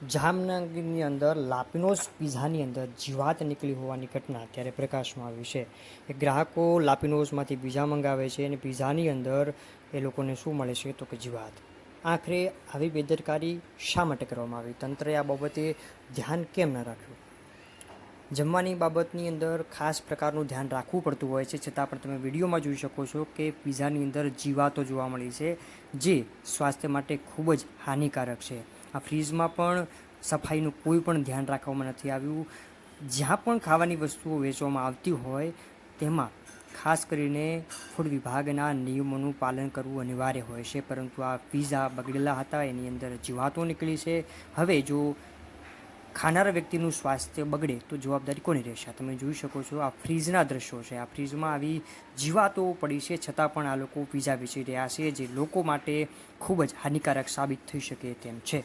જામનગરની અંદર લાપિનોઝ પિઝાની અંદર જીવાત નીકળી હોવાની ઘટના અત્યારે પ્રકાશમાં આવી છે. એ ગ્રાહકો લાપિનોઝમાંથી પિઝા મંગાવે છે અને પિઝાની અંદર એ લોકોને શું મળે છે તો કે જીવાત. આખરે આવી બેદરકારી શા માટે કરવામાં આવી? તંત્રએ આ બાબતે ધ્યાન કેમ ન રાખ્યું? જમવાની બાબતની અંદર ખાસ પ્રકારનું ધ્યાન રાખવું પડતું હોય છે, છતાં પણ તમે વિડીયોમાં જોઈ શકો છો કે પિઝાની અંદર જીવાતો જોવા મળી છે, જે સ્વાસ્થ્ય માટે ખૂબ જ હાનિકારક છે. આ ફ્રીજમાં પણ સફાઈનું કોઈ પણ ધ્યાન રાખવામાં નથી આવ્યું. જ્યાં પણ ખાવાની વસ્તુઓ વેચવામાં આવતી હોય તેમાં ખાસ કરીને ફૂડ વિભાગના નિયમોનું પાલન કરવું અનિવાર્ય હોય છે, પરંતુ આ પિઝા બગડેલા હતા, એની અંદર જીવાતો નીકળી છે. હવે જો ખાનારા વ્યક્તિનું સ્વાસ્થ્ય બગડે તો જવાબદારી કોની રહેશે? તમે જોઈ શકો છો, આ ફ્રીજના દ્રશ્યો છે. આ ફ્રીજમાં આવી જીવાતો પડી છે, છતાં પણ આ લોકો પિઝા વેચી રહ્યા છે, જે લોકો માટે ખૂબ જ હાનિકારક સાબિત થઈ શકે તેમ છે.